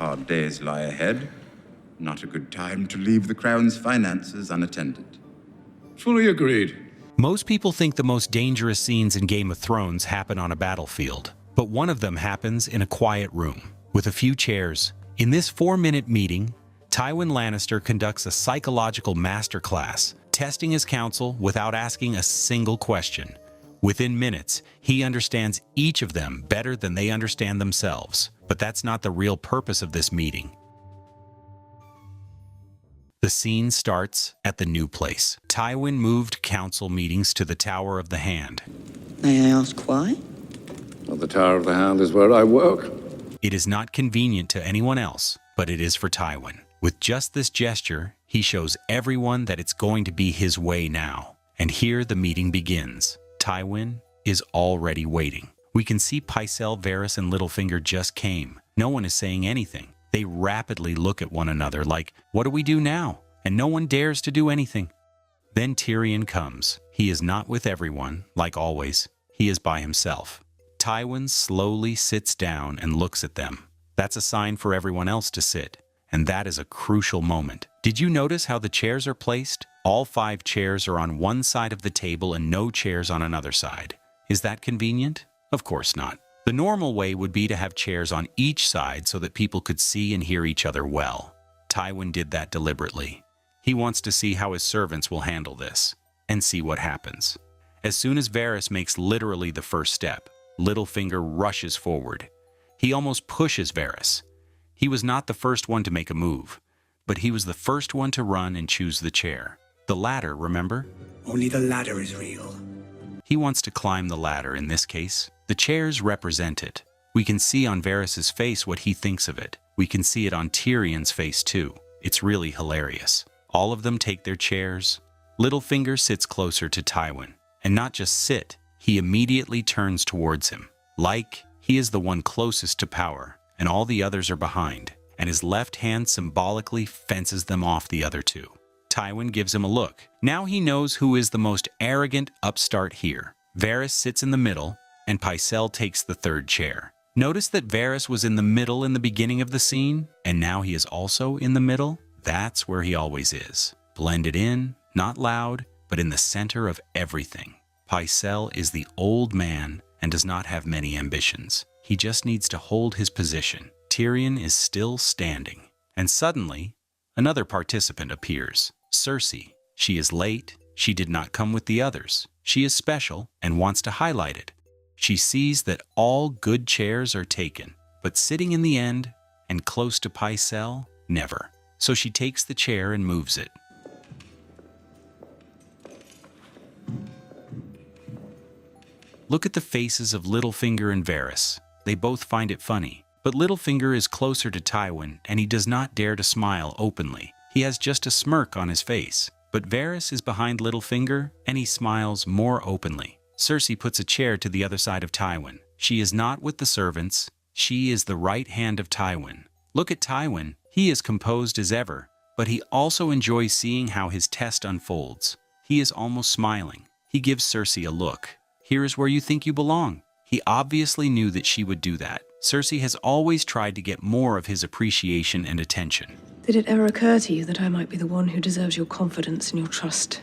hard days lie ahead. Not a good time to leave the crown's finances unattended. Fully agreed. Most people think the most dangerous scenes in Game of Thrones happen on a battlefield, but one of them happens in a quiet room, with a few chairs. In this 4-minute meeting, Tywin Lannister conducts a psychological masterclass, testing his counsel without asking a single question. Within minutes, he understands each of them better than they understand themselves. But that's not the real purpose of this meeting. The scene starts at the new place. Tywin moved council meetings to the Tower of the Hand. May I ask why? Well, the Tower of the Hand is where I work. It is not convenient to anyone else, but it is for Tywin. With just this gesture, he shows everyone that it's going to be his way now. And here the meeting begins. Tywin is already waiting. We can see Pycelle, Varys, and Littlefinger just came. No one is saying anything. They rapidly look at one another like, what do we do now? And no one dares to do anything. Then Tyrion comes. He is not with everyone, like always. He is by himself. Tywin slowly sits down and looks at them. That's a sign for everyone else to sit. And that is a crucial moment. Did you notice how the chairs are placed? All 5 chairs are on one side of the table and no chairs on another side. Is that convenient? Of course not. The normal way would be to have chairs on each side so that people could see and hear each other well. Tywin did that deliberately. He wants to see how his servants will handle this, and see what happens. As soon as Varys makes literally the first step, Littlefinger rushes forward. He almost pushes Varys. He was not the first one to make a move, but he was the first one to run and choose the chair. The ladder, remember? Only the ladder is real. He wants to climb the ladder in this case. The chairs represent it. We can see on Varys' face what he thinks of it. We can see it on Tyrion's face too. It's really hilarious. All of them take their chairs. Littlefinger sits closer to Tywin. And not just sit, he immediately turns towards him. Like he is the one closest to power, and all the others are behind. And his left hand symbolically fences them off the other two. Tywin gives him a look. Now he knows who is the most arrogant upstart here. Varys sits in the middle, and Pycelle takes the third chair. Notice that Varys was in the middle in the beginning of the scene, and now he is also in the middle. That's where he always is. Blended in, not loud, but in the center of everything. Pycelle is the old man and does not have many ambitions. He just needs to hold his position. Tyrion is still standing. And suddenly, another participant appears. Cersei. She is late. She did not come with the others. She is special and wants to highlight it. She sees that all good chairs are taken, but sitting in the end and close to Pycelle, never. So she takes the chair and moves it. Look at the faces of Littlefinger and Varys. They both find it funny. But Littlefinger is closer to Tywin, and he does not dare to smile openly. He has just a smirk on his face. But Varys is behind Littlefinger, and he smiles more openly. Cersei puts a chair to the other side of Tywin. She is not with the servants. She is the right hand of Tywin. Look at Tywin. He is composed as ever, but he also enjoys seeing how his test unfolds. He is almost smiling. He gives Cersei a look. Here is where you think you belong. He obviously knew that she would do that. Cersei has always tried to get more of his appreciation and attention. Did it ever occur to you that I might be the one who deserves your confidence and your trust,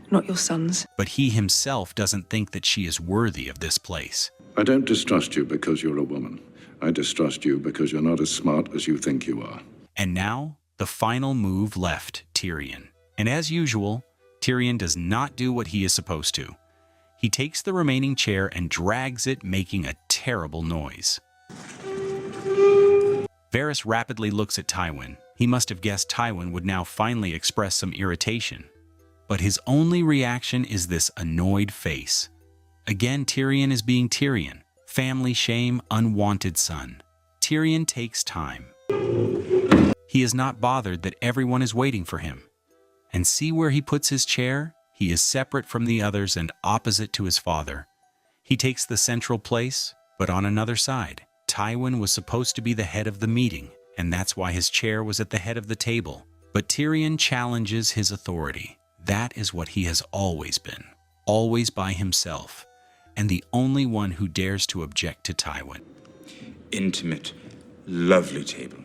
not your son's? But he himself doesn't think that she is worthy of this place. I don't distrust you because you're a woman. I distrust you because you're not as smart as you think you are. And now, the final move left Tyrion. And as usual, Tyrion does not do what he is supposed to. He takes the remaining chair and drags it, making a terrible noise. Varys rapidly looks at Tywin. He must have guessed Tywin would now finally express some irritation. But his only reaction is this annoyed face. Again, Tyrion is being Tyrion. Family shame, unwanted son. Tyrion takes time. He is not bothered that everyone is waiting for him. And see where he puts his chair? He is separate from the others and opposite to his father. He takes the central place, but on another side. Tywin was supposed to be the head of the meeting, and that's why his chair was at the head of the table. But Tyrion challenges his authority. That is what he has always been, always by himself, and the only one who dares to object to Tywin. Intimate, lovely table.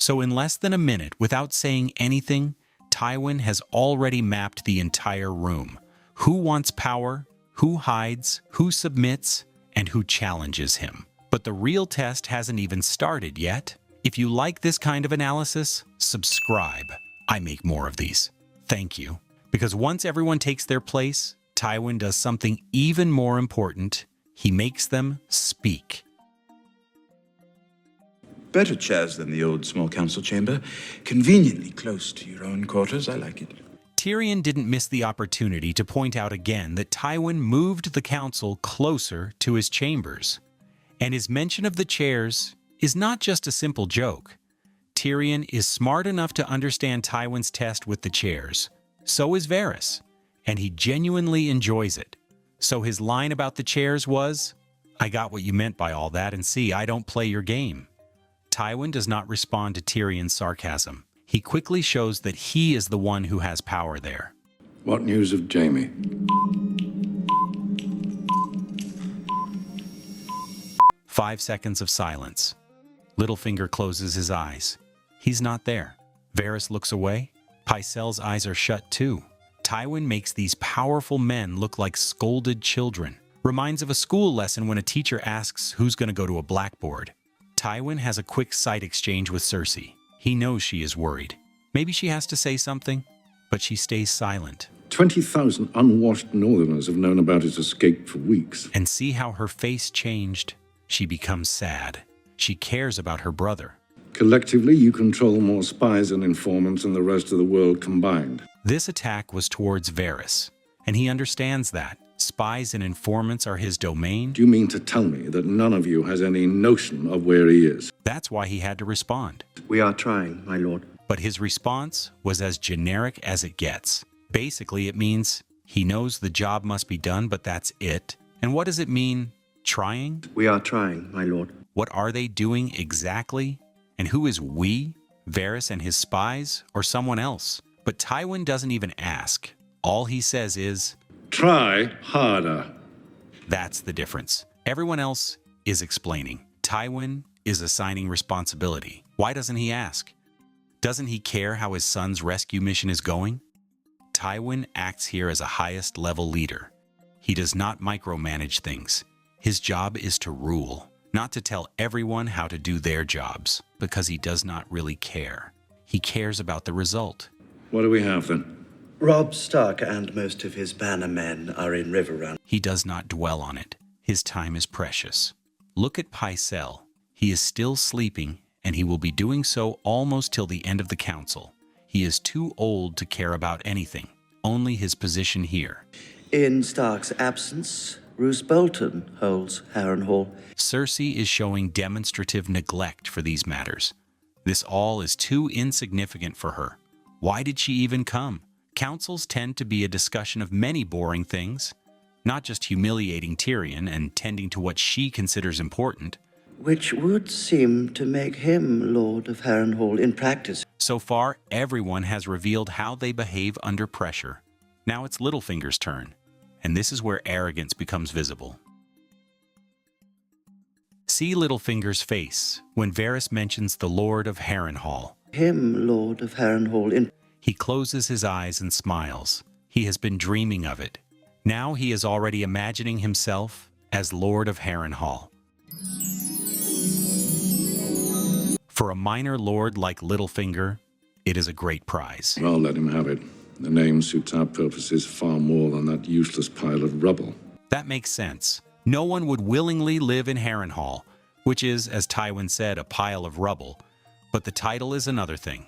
So in less than a minute, without saying anything, Tywin has already mapped the entire room. Who wants power, who hides, who submits, and who challenges him. But the real test hasn't even started yet. If you like this kind of analysis, subscribe. I make more of these. Thank you. Because once everyone takes their place, Tywin does something even more important. He makes them speak. Better chairs than the old small council chamber. Conveniently close to your own quarters. I like it. Tyrion didn't miss the opportunity to point out again that Tywin moved the council closer to his chambers. And his mention of the chairs is not just a simple joke. Tyrion is smart enough to understand Tywin's test with the chairs. So is Varys, and he genuinely enjoys it. So his line about the chairs was, "I got what you meant by all that, and see, I don't play your game." Tywin does not respond to Tyrion's sarcasm. He quickly shows that he is the one who has power there. What news of Jaime? Five seconds of silence. Littlefinger closes his eyes. He's not there. Varys looks away. Pycelle's eyes are shut too. Tywin makes these powerful men look like scolded children. Reminds of a school lesson when a teacher asks who's going to go to a blackboard. Tywin has a quick sight exchange with Cersei. He knows she is worried. Maybe she has to say something, but she stays silent. 20,000 unwashed northerners have known about his escape for weeks. And see how her face changed? She becomes sad. She cares about her brother. Collectively, you control more spies and informants than the rest of the world combined. This attack was towards Varys, and he understands that. Spies and informants are his domain. Do you mean to tell me that none of you has any notion of where he is? That's why he had to respond. We are trying, my lord. But his response was as generic as it gets. Basically, it means he knows the job must be done, but that's it. And what does it mean, trying? We are trying, my lord. What are they doing exactly? And who is we? Varys and his spies, or someone else? But Tywin doesn't even ask. All he says is, Try harder. that's the difference. Everyone else is explaining. Tywin is assigning responsibility. Why doesn't he ask? Doesn't he care how his son's rescue mission is going? Tywin acts here as a highest level leader. He does not micromanage things. His job is to rule, not to tell everyone how to do their jobs, because he does not really care. He cares about the result. What do we have then? Robb Stark and most of his banner men are in Riverrun. He does not dwell on it. His time is precious. Look at Pycelle. He is still sleeping, and he will be doing so almost till the end of the council. He is too old to care about anything, only his position here. In Stark's absence, Roose Bolton holds Harrenhal. Cersei is showing demonstrative neglect for these matters. This all is too insignificant for her. Why did she even come? Councils tend to be a discussion of many boring things, not just humiliating Tyrion and tending to what she considers important. Which would seem to make him Lord of Harrenhal in practice. So far, everyone has revealed how they behave under pressure. Now it's Littlefinger's turn, and this is where arrogance becomes visible. See Littlefinger's face when Varys mentions the Lord of Harrenhal. Him Lord of Harrenhal in... He closes his eyes and smiles. He has been dreaming of it. Now he is already imagining himself as Lord of Harrenhal. For a minor lord like Littlefinger, it is a great prize. Well, let him have it. The name suits our purposes far more than that useless pile of rubble. That makes sense. No one would willingly live in Harrenhal, which is, as Tywin said, a pile of rubble. But the title is another thing.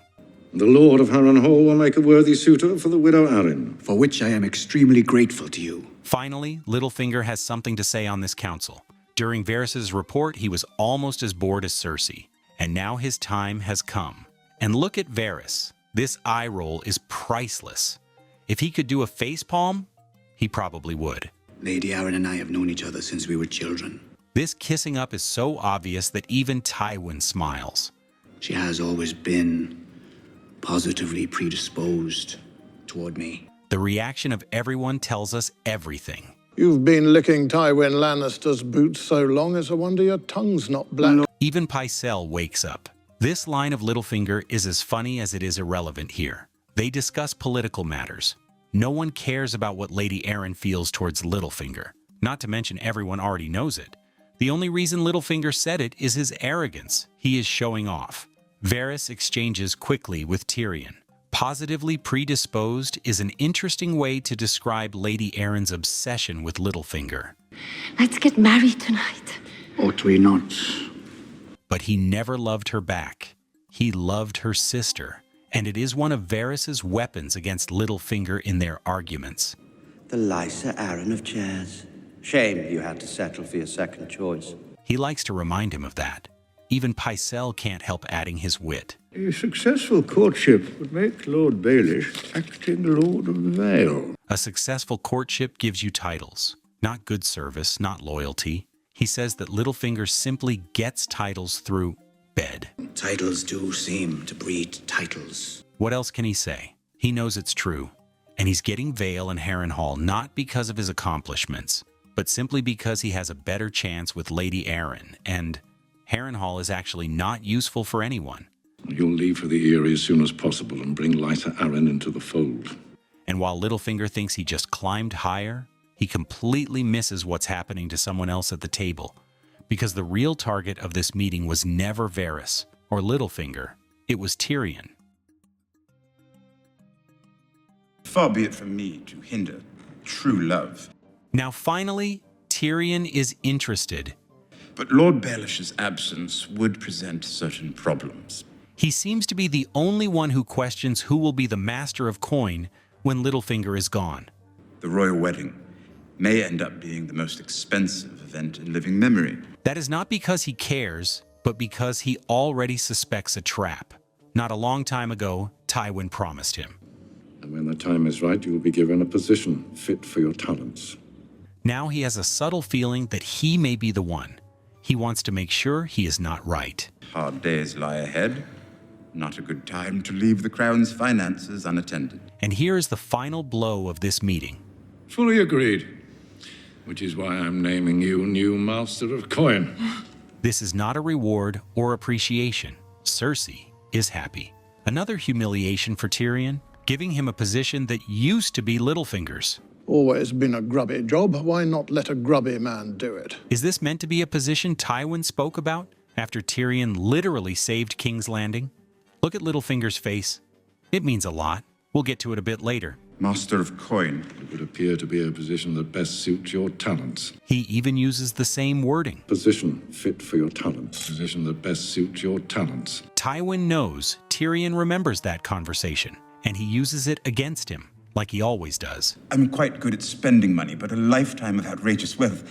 The Lord of Harrenhal will make a worthy suitor for the widow Arryn. For which I am extremely grateful to you. Finally, Littlefinger has something to say on this council. During Varys' report, he was almost as bored as Cersei. And now his time has come. And look at Varys. This eye roll is priceless. If he could do a facepalm, he probably would. Lady Arryn and I have known each other since we were children. This kissing up is so obvious that even Tywin smiles. She has always been positively predisposed toward me. The reaction of everyone tells us everything. You've been licking Tywin Lannister's boots so long, it's a wonder your tongue's not black. Even Pycelle wakes up. This line of Littlefinger is as funny as it is irrelevant here. They discuss political matters. No one cares about what Lady Arryn feels towards Littlefinger. Not to mention everyone already knows it. The only reason Littlefinger said it is his arrogance. He is showing off. Varys exchanges quickly with Tyrion. Positively predisposed is an interesting way to describe Lady Arryn's obsession with Littlefinger. Let's get married tonight. Ought we not? But he never loved her back. He loved her sister, and it is one of Varys's weapons against Littlefinger in their arguments. The Lysa Arryn of chairs. Shame you had to settle for your second choice. He likes to remind him of that. Even Pycelle can't help adding his wit. A successful courtship would make Lord Baelish acting Lord of the Vale. A successful courtship gives you titles, not good service, not loyalty. He says that Littlefinger simply gets titles through bed. Titles do seem to breed titles. What else can he say? He knows it's true, and he's getting Vale and Harrenhal not because of his accomplishments, but simply because he has a better chance with Lady Arryn, and Harrenhal is actually not useful for anyone. You'll leave for the Eyrie as soon as possible and bring Lysa Arryn into the fold. And while Littlefinger thinks he just climbed higher, he completely misses what's happening to someone else at the table, because the real target of this meeting was never Varys or Littlefinger, it was Tyrion. Far be it from me to hinder true love. Now finally, Tyrion is interested. But Lord Baelish's absence would present certain problems. He seems to be the only one who questions who will be the master of coin when Littlefinger is gone. The royal wedding may end up being the most expensive event in living memory. That is not because he cares, but because he already suspects a trap. Not a long time ago, Tywin promised him. And when the time is right, you will be given a position fit for your talents. Now he has a subtle feeling that he may be the one. He wants to make sure he is not right. Hard days lie ahead. Not a good time to leave the crown's finances unattended. And here is the final blow of this meeting. Fully agreed. Which is why I'm naming you new Master of Coin. This is not a reward or appreciation. Cersei is happy. Another humiliation for Tyrion, giving him a position that used to be Littlefinger's. Always been a grubby job. Why not let a grubby man do it? Is this meant to be a position Tywin spoke about after Tyrion literally saved King's Landing? Look at Littlefinger's face. It means a lot. We'll get to it a bit later. Master of Coin. It would appear to be a position that best suits your talents. He even uses the same wording. Position fit for your talents. Position that best suits your talents. Tywin knows Tyrion remembers that conversation, and he uses it against him, like he always does. I'm quite good at spending money, but a lifetime of outrageous wealth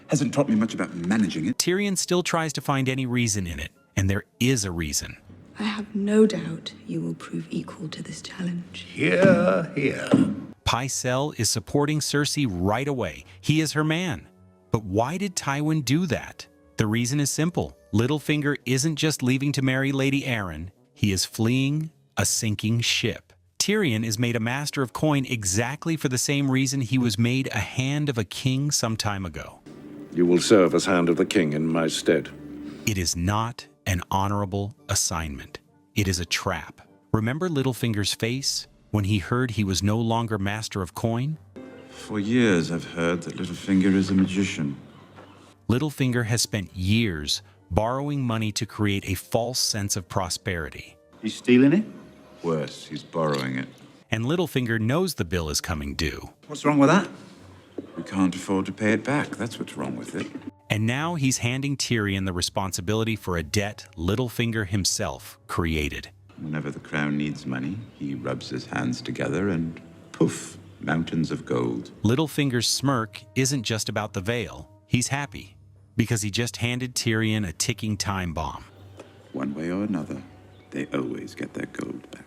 hasn't taught me much about managing it. Tyrion still tries to find any reason in it, and there is a reason. I have no doubt you will prove equal to this challenge. Hear, hear. Pycelle is supporting Cersei right away. He is her man. But why did Tywin do that? The reason is simple. Littlefinger isn't just leaving to marry Lady Arryn. He is fleeing a sinking ship. Tyrion is made a master of coin exactly for the same reason he was made a hand of a king some time ago. You will serve as Hand of the King in my stead. It is not an honorable assignment. It is a trap. Remember Littlefinger's face when he heard he was no longer master of coin? For years I've heard that Littlefinger is a magician. Littlefinger has spent years borrowing money to create a false sense of prosperity. He's stealing it? Worse, he's borrowing it. And Littlefinger knows the bill is coming due. What's wrong with that? We can't afford to pay it back. That's what's wrong with it. And now he's handing Tyrion the responsibility for a debt Littlefinger himself created. Whenever the crown needs money, he rubs his hands together and poof, mountains of gold. Littlefinger's smirk isn't just about the veil. He's happy because he just handed Tyrion a ticking time bomb. One way or another, they always get their gold back.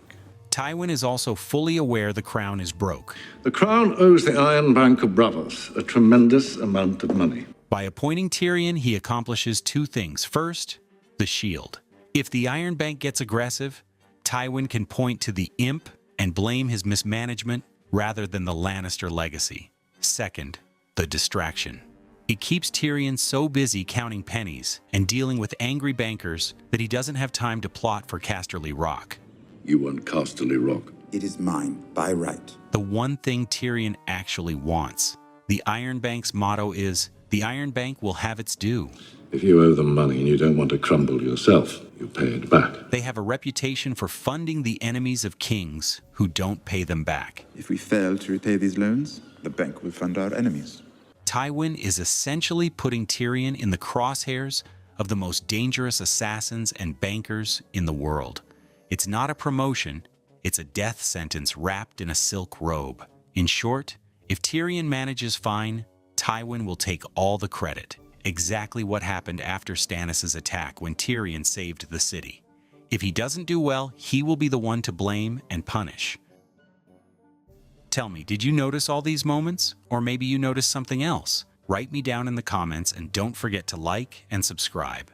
Tywin is also fully aware the crown is broke. The Crown owes the Iron Bank of Bravos a tremendous amount of money. By appointing Tyrion, he accomplishes two things. First, the shield. If the Iron Bank gets aggressive, Tywin can point to the imp and blame his mismanagement rather than the Lannister legacy. Second, the distraction. It keeps Tyrion so busy counting pennies and dealing with angry bankers that he doesn't have time to plot for Casterly Rock. You want Casterly Rock? It is mine, by right. The one thing Tyrion actually wants. The Iron Bank's motto is, "The Iron Bank will have its due." If you owe them money and you don't want to crumble yourself, you pay it back. They have a reputation for funding the enemies of kings who don't pay them back. If we fail to repay these loans, the bank will fund our enemies. Tywin is essentially putting Tyrion in the crosshairs of the most dangerous assassins and bankers in the world. It's not a promotion, it's a death sentence wrapped in a silk robe. In short, if Tyrion manages fine, Tywin will take all the credit. Exactly what happened after Stannis' attack when Tyrion saved the city. If he doesn't do well, he will be the one to blame and punish. Tell me, did you notice all these moments? Or maybe you noticed something else? Write me down in the comments and don't forget to like and subscribe.